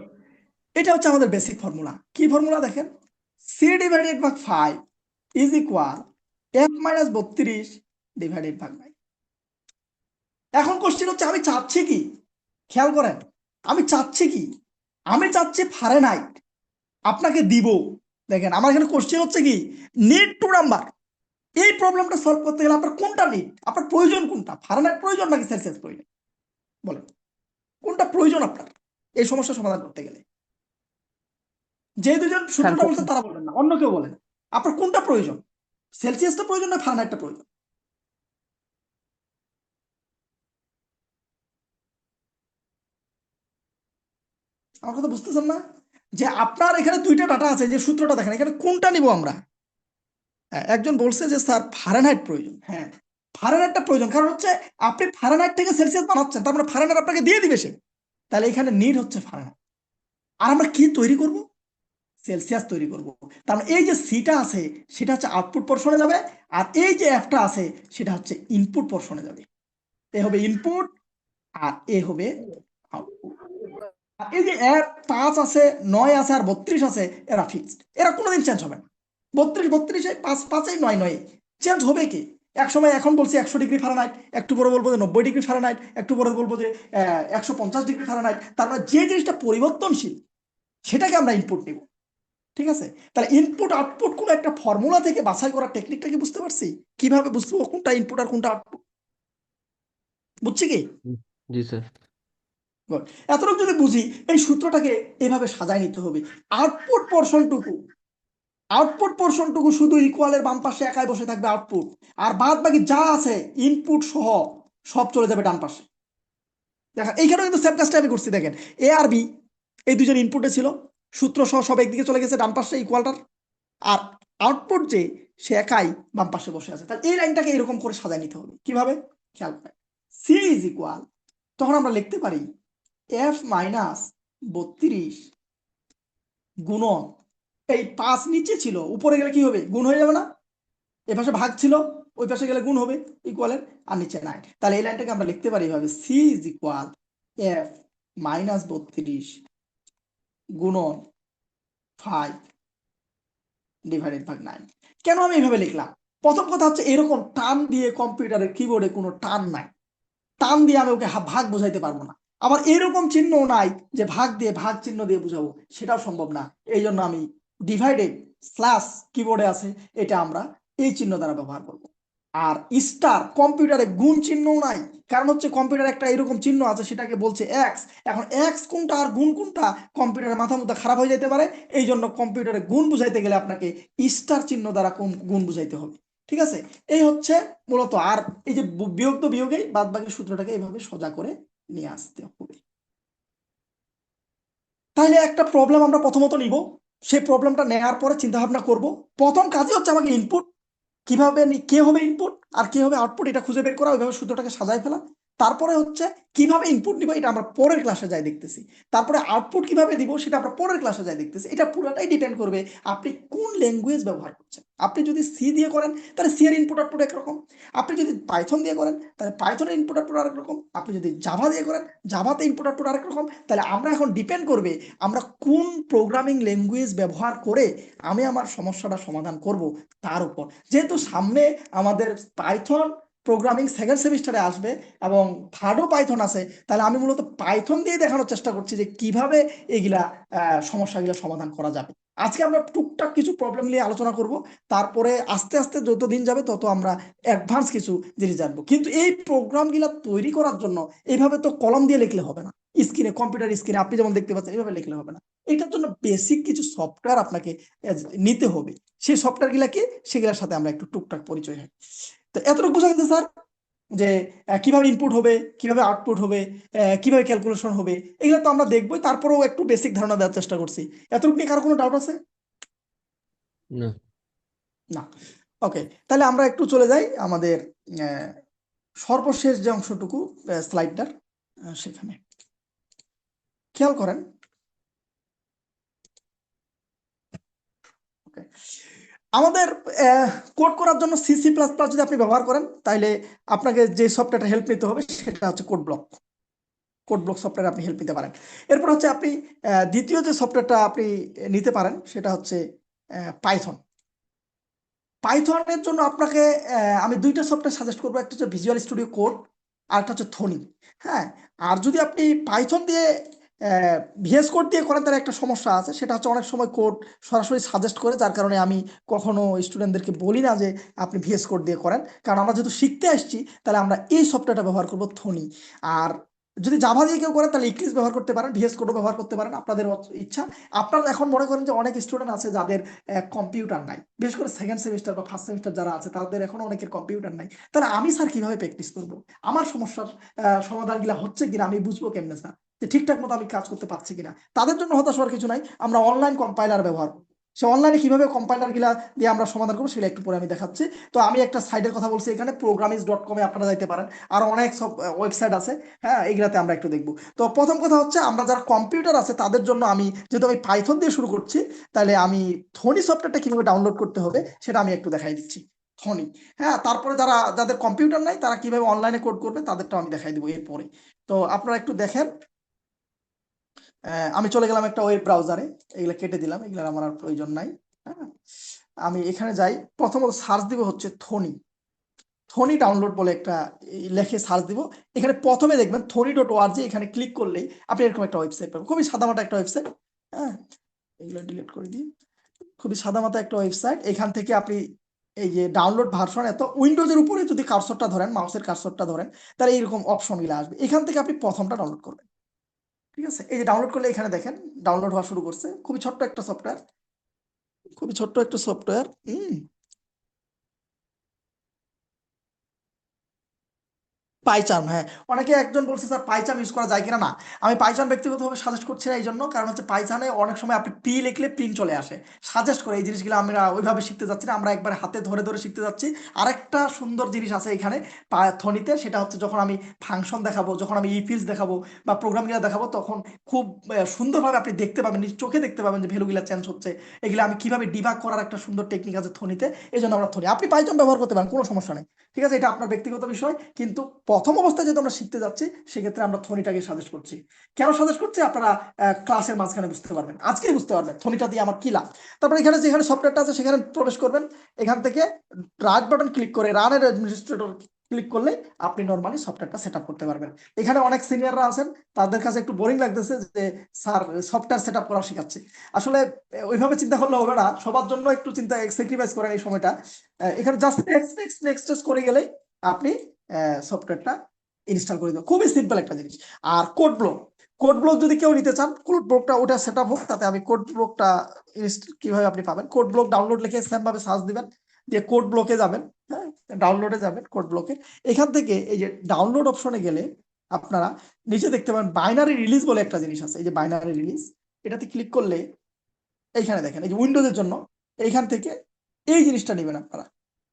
এটা হচ্ছে আমাদের বেসিক ফর্মুলা। কি ফর্মুলা দেখেন, C divided by 5 is equal F minus 32 divided by 9। এখন কোশ্চেন হচ্ছে আমি চাচ্ছি কি, খেয়াল করেন, আমি চাচ্ছি কি, আমি চাচ্ছি ফারেনহাইট আপনাকে দিব। দেখেন আমার এখানে কোশ্চেন হচ্ছে কি, নিড টু নাম্বার। এই প্রবলেমটা সলভ করতে গেলে আপনার কোনটা নিড, আপনার প্রয়োজন কোনটা, ফারেনহাইট প্রয়োজন নাকি সেলসিয়াস প্রয়োজন? বলেন কোনটা প্রয়োজন আপনার এই সমস্যার সমাধান করতে গেলে? যে দুজন স্যার সূত্রটা বলছেন তারা বলবেন না, অন্য কেউ বলেন, আপনার কোনটা প্রয়োজন, সেলসিয়াসটা প্রয়োজন না ফারেনহাইটটা প্রয়োজন? আমার কথা বুঝতেছেন না? যে আপনার এখানে দুইটা ডাটা আছে, যে সূত্রটা দেখেন, এখানে কোনটা নিব আমরা? হ্যাঁ, একজন বলছে যে স্যার ফারেনহাইট প্রয়োজন। হ্যাঁ, ফারেনহাইটটা প্রয়োজন, কারণ হচ্ছে আপনি ফারেনহাইট থেকে সেলসিয়াস বানাচ্ছেন, তার মানে ফারেনহাইট আপনাকে দিয়ে দিবে সে। তাহলে এখানে নিড হচ্ছে ফারেনহাইট। আর আমরা কি তৈরি করব? সেলসিয়াস তৈরি করব। তার মানে এই যে সিটা আছে সেটা হচ্ছে আউটপুট পোর্শনে যাবে, আর এই যে এফটা আছে সেটা হচ্ছে ইনপুট পোর্শনে যাবে। এ হবে ইনপুট আর এ হবে আউটপুট। আর এই যে 5 আছে, 9 আছে আর 32 আছে, এরা ফিক্সড, এরা কোনোদিন চেঞ্জ হবে না। 32 32, 5 5, 9 9 চেঞ্জ হবে কি? এক সময় এখন বলছি 100 ডিগ্রি ফারেনহাইট, একটু পরে বলবো যে 90 ডিগ্রি ফারেনহাইট, একটু পরে বলবো যে 150 ডিগ্রি ফারেনহাইট। তার মানে যে জিনিসটা পরিবর্তনশীল সেটাকে আমরা ইনপুট নিব। ঠিক আছে, তাহলে ইনপুট আউটপুট কোন একটা ফর্মুলা থেকে বাছাই করার টেকনিকটা কি বুঝতে পারছি? কিভাবে বুঝবো কোনটা ইনপুট আর কোনটা আউটপুট? বুঝছি কি? জি স্যার। Good. এতটুকু যদি বুঝি, এই সূত্রটাকে এভাবে সাজায় নিতে হবে। আউটপুট পোর্শনটুকু, আউটপুট পোর্শনটুকু শুধু ইকুয়ালের বাম পাশে একাই বসে থাকবে আউটপুট, আর বাদ বাকি যা আছে ইনপুট সহ সব চলে যাবে ডান পাশে। দেখেন এইখানেও কিন্তু সেম কাজটা আমি করছি। দেখেন এ আর বি এই দুজন ইনপুটে ছিল, সূত্র সহ সব একদিকে চলে গেছে ডান পাশে ইকুয়ালটার, আর আউটপুট যে সে একাই বাম পাশে বসে আছে। তাহলে এই লাইনটাকে এরকম করে সাজায় নিতে হবে। কিভাবে? খেয়াল করেন, সি ইজ ইকুয়াল, তখন আমরা লিখতে পারি এফ মাইনাস 32 গুণন, এই 5 নিচে ছিল, উপরে গেলে কি হবে, গুণ হয়ে যাবে না? এ পাশে ভাগ ছিল, ওই পাশে গেলে গুণ হবে ইকুয়ালের, আর নিচে 9। তাহলে এই লাইনটাকে আমরা লিখতে পারি এইভাবে, C is equal F minus 32 গুণন 5 ডিভাইডেড বাই 9। কেন আমি এইভাবে লিখলাম? প্রথম কথা হচ্ছে এরকম টান দিয়ে কম্পিউটারের কিবোর্ডে কোনো টান নাই, টান দিয়ে আমি ওকে ভাগ বোঝাইতে পারবো না। আবার এরকম চিহ্ন নাই যে ভাগ দিয়ে ভাগ চিহ্ন দিয়ে বুঝাবো, সেটাও সম্ভব না। এই জন্য আমি ডিভাইডেড স্ল্যাশ কিবোর্ডে আছে, এটা আমরা এই চিহ্ন দ্বারা ব্যবহার করব। আর স্টার কম্পিউটারে গুণ চিহ্ন নাই, কারণ হচ্ছে কম্পিউটারে একটা এরকম চিহ্ন আছে সেটাকে বলছে এক্স। এখন এক্স কোনটা আর গুণ কোনটা কম্পিউটারের মাথা মুথা খারাপ হয়ে যেতে পারে। এই জন্য কম্পিউটারে গুণ বুঝাইতে গেলে আপনাকে স্টার চিহ্ন দ্বারা কোন গুণ বুঝাইতে হবে। ঠিক আছে, এই হচ্ছে মূলত। আর এই যে বিয়োগ তো বিয়োগেই, বাদ বাকি সূত্রটাকে এইভাবে সোজা করে নিয়ে আসতে হবে। তাহলে একটা প্রবলেম আমরা প্রথমত নিব, সেই প্রবলেমটা নেওয়ার পরে চিন্তা ভাবনা করব। প্রথম কাজই হচ্ছে আমাকে ইনপুট কিভাবে কে হবে ইনপুট আর কে হবে আউটপুট, এটা খুঁজে বের করা, ওইভাবে সূত্রটাকে সাজায় ফেলা। তারপরে হচ্ছে কিভাবে ইনপুট নিব, এটা আমরা পরের ক্লাসে যাই দেখতেছি। তারপরে আউটপুট কিভাবে দিব সেটা আমরা পরের ক্লাসে যাই দেখতেছি। এটা পুরোটাই ডিপেন্ড করবে আপনি কোন ল্যাঙ্গুয়েজ ব্যবহার করছেন। আপনি যদি সি দিয়ে করেন তাহলে সি এর ইনপুট আউটপুট একরকম, আপনি যদি পাইথন দিয়ে করেন তাহলে পাইথনের ইনপুট আউটপুট আরেক রকম, আপনি যদি জাভা দিয়ে করেন জাভাতে ইনপুট আউটপুট আরেক রকম। তাহলে আমরা এখন ডিপেন্ড করবে আমরা কোন প্রোগ্রামিং ল্যাঙ্গুয়েজ ব্যবহার করে আমি আমার সমস্যাটা সমাধান করব তার উপর। যেহেতু সামনে আমাদের পাইথন প্রোগ্রামিং সেকেন্ড সেমিস্টারে আসবে এবং থার্ডও পাইথন আছে, তাহলে আমি মূলত পাইথন দিয়ে দেখানোর চেষ্টা করছি যে কিভাবে এগুলা সমস্যাগুলো সমাধান করা যাবে। আজকে আমরা টুকটাক কিছু প্রবলেম নিয়ে আলোচনা করব, তারপরে আস্তে আস্তে যত দিন যাবে তত আমরা অ্যাডভান্স কিছু জিনিস জানবো। কিন্তু এই প্রোগ্রামগুলা তৈরি করার জন্য এইভাবে তো কলম দিয়ে লিখলে হবে না। স্ক্রিনে, কম্পিউটার স্ক্রিনে আপনি যেমন দেখতে পাচ্ছেন, এইভাবে লিখলে হবে না। এটার জন্য বেসিক কিছু সফটওয়্যার আপনাকে নিতে হবে। সেই সফটওয়্যার গুলাকে, সেগুলোর সাথে আমরা একটু টুকটাক পরিচয় হয়। তো এতটুকু বোঝা গেছে স্যার, যে কিভাবে ইনপুট হবে, কিভাবে আউটপুট হবে, কিভাবে ক্যালকুলেশন হবে, এগুলো তো আমরা দেখবোই, তারপরেও একটু বেসিক ধারণা দেওয়ার চেষ্টা করছি। এতটুকু নিয়ে কারো কোনো ডাউট আছে? না। না। ওকে, তাহলে আমরা একটু চলে যাই আমাদের আহ, সর্বশেষ যে অংশটুকু স্লাইডটার, সেখানে খেয়াল করেন। ওকে, আমাদের কোড করার জন্য সিসি প্লাস প্লাস যদি আপনি ব্যবহার করেন, তাহলে আপনাকে যে সফটওয়্যারটা হেল্প নিতে হবে সেটা হচ্ছে code block. Code block software আপনি হেল্প নিতে পারেন। এরপর হচ্ছে আপনি দ্বিতীয় যে সফটওয়্যারটা আপনি নিতে পারেন সেটা হচ্ছে পাইথন। পাইথনের জন্য আপনাকে আমি দুইটা সফটওয়্যার সাজেস্ট করবো, একটা হচ্ছে ভিজুয়াল স্টুডিও কোড, আর একটা হচ্ছে থনি। হ্যাঁ, আর যদি আপনি পাইথন দিয়ে ভিএস কোড দিয়ে করেন, তার একটা সমস্যা আছে, সেটা হচ্ছে অনেক সময় কোড সরাসরি সাজেস্ট করে, যার কারণে আমি কখনো স্টুডেন্টদেরকে বলি না যে আপনি ভিএস কোড দিয়ে করেন, কারণ আমরা যেহেতু শিখতে আসছি, তাহলে আমরা এই সফটওয়্যারটা ব্যবহার করবো, থনি। আর যদি জাভা দিয়ে কেউ করেন তাহলে ইক্লিপ্স ব্যবহার করতে পারেন, ভিএস কোডও ব্যবহার করতে পারেন, আপনাদের ইচ্ছা। আপনারা এখন মনে করেন যে অনেক স্টুডেন্ট আছে যাদের কম্পিউটার নাই, বিশেষ করে সেকেন্ড সেমিস্টার বা ফার্স্ট সেমিস্টার যারা আছে, তাদের এখন অনেকের কম্পিউটার নাই। তাহলে আমি স্যার কিভাবে প্র্যাকটিস করবো? আমার সমস্যার সমাধানগুলো হচ্ছে কিনা আমি বুঝবো কেমনে স্যার, যে ঠিকঠাক মতো আমি কাজ করতে পারছি কিনা? তাদের জন্য হতাশ হওয়ার কিছু নাই, আমরা অনলাইন কম্পাইলার ব্যবহার করবো। সে অনলাইনে কিভাবে কম্পাইলার গুলা দিয়ে আমরা সমাধান করবো সেটা একটু পরে আমি দেখাচ্ছি। তো আমি একটা সাইটের কথা বলছি এখানে, programmings.com-এ আপনারা যাইতে পারেন, আর অনেক সব ওয়েবসাইট আছে। হ্যাঁ, এইগুলাতে আমরা একটু দেখবো। তো প্রথম কথা হচ্ছে, আমরা যারা কম্পিউটার আছে তাদের জন্য আমি, যেহেতু আমি পাইথন দিয়ে শুরু করছি, তাহলে আমি থনি সফটওয়্যারটা কিভাবে ডাউনলোড করতে হবে সেটা আমি একটু দেখাই দিচ্ছি। থনি। হ্যাঁ, তারপরে যাদের কম্পিউটার নাই তারা কিভাবে অনলাইনে কোড করবে তাদেরটাও আমি দেখাই দিব এরপরে। তো আপনারা একটু দেখেন। আমি চলে গেলাম একটা ওয়েব ব্রাউজারে, এগুলা কেটে দিলাম, এগুলার আমার আর প্রয়োজন নাই। হ্যাঁ, আমি এখানে যাই, প্রথমত সার্চ দিব হচ্ছে থনি। থনি ডাউনলোড বলে একটা লেখে সার্চ দিব। এখানে প্রথমে দেখবেন thoni.org, এখানে ক্লিক করলেই আপনি এরকম একটা ওয়েবসাইট পাবেন, খুবই সাদামাটা একটা ওয়েবসাইট। হ্যাঁ, এগুলো ডিলিট করে দিই। খুবই সাদামাটা একটা ওয়েবসাইট। এখান থেকে আপনি এই যে ডাউনলোড ভার্সন, এত উইন্ডোজের উপরে যদি কার্সরটা ধরেন, মাউসের কার্সরটা ধরেন, তাহলে এইরকম অপশনগুলো আসবে। এখান থেকে আপনি প্রথমটা ডাউনলোড করবেন। ঠিক আছে, এই যে ডাউনলোড করলে এখানে দেখেন ডাউনলোড হওয়া শুরু করছে। খুবই ছোট্ট একটা সফটওয়্যার, খুবই ছোট্ট একটা সফটওয়্যার। পাইচার্ম, হ্যাঁ। অনেকে একজন বলছে স্যার পাইচার্ম ইউজ করা যায় কিনা। না, আমি পাইচার্ম ব্যক্তিগতভাবে সাজেস্ট করছি না, এই জন্য কারণ হচ্ছে পাইচার্মে অনেক সময় আপনি পি লিখলে প্রিন্ট চলে আসে, সাজেস্ট করে। এই জিনিসগুলো আমরা ওইভাবে শিখতে যাচ্ছি না, আমরা একবার হাতে ধরে ধরে শিখতে যাচ্ছি। আরেকটা সুন্দর জিনিস আছে এখানে থনিতে, সেটা হচ্ছে যখন আমি ফাংশন দেখাবো, যখন আমি ইফিলস দেখাবো বা প্রোগ্রামগুলো দেখাবো, তখন খুব সুন্দরভাবে আপনি দেখতে পাবেন, নিজ চোখে দেখতে পাবেন যে ভ্যালুগুলো চেঞ্জ হচ্ছে। এগুলো আমি কিভাবে ডিবাগ করার একটা সুন্দর টেকনিক আছে থনিতে, এই জন্য আমরা থনি। আপনি পাইচার্ম ব্যবহার করতে পারেন, কোনো সমস্যা নেই। ঠিক আছে, এটা আপনার ব্যক্তিগত বিষয়, কিন্তু প্রথম অবস্থায় যেহেতু আমরা শিখতে যাচ্ছি, সেক্ষেত্রে আমরা থনিটাকে সাজেস্ট করছি। কেন সাজেস্ট করছি আপনারা ক্লাসের মাঝখানে বুঝতে পারবেন, আজকেই বুঝতে পারবেন থনিটা দিয়ে আমার কি লাভ। তারপর এখানে যেখানে সফটওয়্যারটা আছে সেখানে প্রবেশ করবেন। এখান থেকে রাইট বাটন ক্লিক করে রানের অ্যাডমিনিস্ট্রেটর ক্লিক করলে আপনি নর্মালি সফটওয়্যারটা সেট আপ করতে পারবেন। এখানে অনেক সিনিয়ররা আছেন, তাদের কাছে একটু বোরিং লাগতেছে যে স্যার সফটওয়্যার সেট আপ করা শেখাচ্ছে। আসলে ওইভাবে চিন্তা করলে হবে না, সবার জন্য একটু চিন্তা স্যাক্রিফাইস করেন এই সময়টা। এখানে জাস্ট নেক্সট নেক্সট নেক্সট করে গেলেই আপনি সফটওয়্যারটা ইনস্টল করে দেবেন। খুবই সিম্পল একটা জিনিস। আর কোড ব্লক, কোড ব্লক যদি কেউ নিতে চান, কোড ব্লকটা ওটা সেট আপ হোক, তাতে আমি কোড ব্লকটা কিভাবে আপনি পাবেন, কোড ব্লক ডাউনলোড লিখে সেম ভাবে সার্চ দিবেন, দিয়ে কোড ব্লকে যাবেন। হ্যাঁ, ডাউনলোডে যাবেন, কোড ব্লকে। এখান থেকে এই যে ডাউনলোড অপশনে গেলে আপনারা নিচে দেখতে পাবেন বাইনারি রিলিজ বলে একটা জিনিস আছে। এই যে বাইনারি রিলিজ, এটাতে ক্লিক করলে এইখানে দেখেন, এই যে উইন্ডোজের জন্য এইখান থেকে এই জিনিসটা নেবেন আপনারা।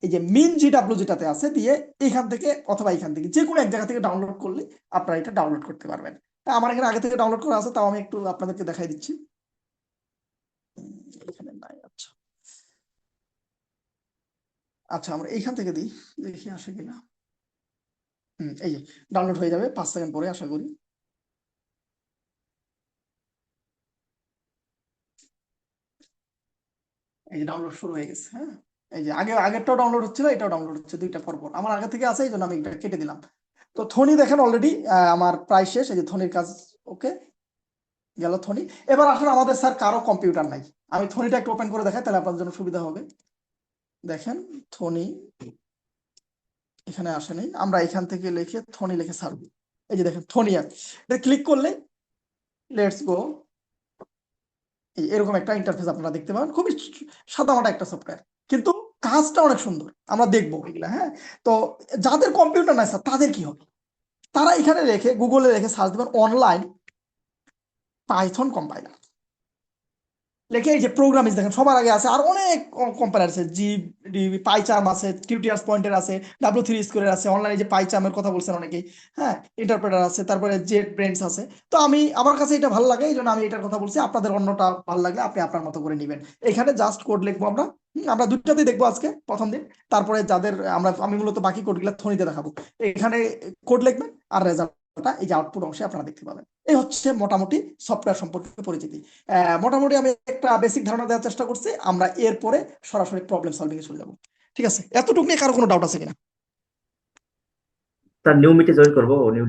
এই যে মিন জিডাব্লিউ যেটাতে আছে দিয়ে, এখান থেকে অথবা এখান থেকে যে কোনো এক জায়গা থেকে ডাউনলোড করলে আপনারা এটা ডাউনলোড করতে পারবেন। তা আমার এখানে আগে থেকে ডাউনলোড করা আছে, তাও আমি একটু আপনাদেরকে দেখাই দিচ্ছি। এখানে নাই, আচ্ছা। আচ্ছা, আমরা এইখান থেকে দিই, দেখি আসে কিনা। এই যে ডাউনলোড হয়ে যাবে 5 সেকেন্ড পরে, আশা করি। এই যে ডাউনলোড শুরু হয়ে গেছে। হ্যাঁ, এই যে আগেরটাও ডাউনলোড হচ্ছিল, এটাও ডাউনলোড হচ্ছে, দুইটা পরপর আমার আগে থেকে আছে, এই জন্য আমি এটা কেটে দিলাম। তো থনি দেখেন অলরেডি আমার প্রায় শেষ। এই যে থনির কাজ ওকে গেল, থনি। এবার আসলে আমাদের স্যার কারো কম্পিউটার নাই, আমি থনিটা একটু ওপেন করে দেখাই, তাহলে আপনার জন্য সুবিধা হবে। দেখেন থনি এখানে আসেনি, আমরা এখান থেকে লিখে থনি লিখে সার্চ, এই যে দেখেন থনি। এটা ক্লিক করলে লেটস গো। এরকম একটা ইন্টারফেস আপনারা দেখতে পাবেন, খুবই সাদামাটা একটা সফটওয়্যার, কিন্তু কাজটা অনেক সুন্দর। আমরা দেখবো এগুলা, হ্যাঁ। তো যাদের কম্পিউটার নাই স্যার তাদের কি হবে? তারা এখানে রেখে গুগলে রেখে সার্চ দেবেন অনলাইন পাইথন কম্পাইলার, লেখে এই যে প্রোগ্রামিং দেখেন সবার আগে আছে, আর অনেক কম্পাইলার আছে, পাইচার্ম আছে, টিউটোরিয়ালস পয়েন্টের আছে, W3 স্কোয়ারের আছে, অনলাইনে যে পাইচার্মের কথা বলছেন অনেকেই, হ্যাঁ, ইন্টারপ্রেটার আছে, তারপরে জেট ব্রেন্স আছে। তো আমার কাছে এটা ভালো লাগে, এই জন্য আমি এটার কথা বলছি। আপনাদের অন্যটা ভালো লাগলে আপনি আপনার মতো করে নেবেন। এখানে জাস্ট কোড লিখবো আমরা। আমরা দুইটাতেই দেখবো আজকে প্রথম দিন। তারপরে যাদের আমি মূলত বাকি কোডগুলো থনিতে দেখাবো। এখানে কোড লিখবেন আর রেজাল্টটা এই যে আউটপুট অংশে আপনারা দেখতে পাবেন। এই হচ্ছে মোটামুটি সফটওয়্যার সম্পর্কে পরিচিতি। মোটামুটি আমি একটা বেসিক ধারণা দেওয়ার চেষ্টা করছি। আমরা এরপরে সরাসরি প্রবলেম সলভিং এ চলে যাবো। ঠিক আছে, এতটুকু নিয়ে কারো কোনো ডাউট আছে কিনা? স্যার নিউ মিটে জয়েন করবো, নিউ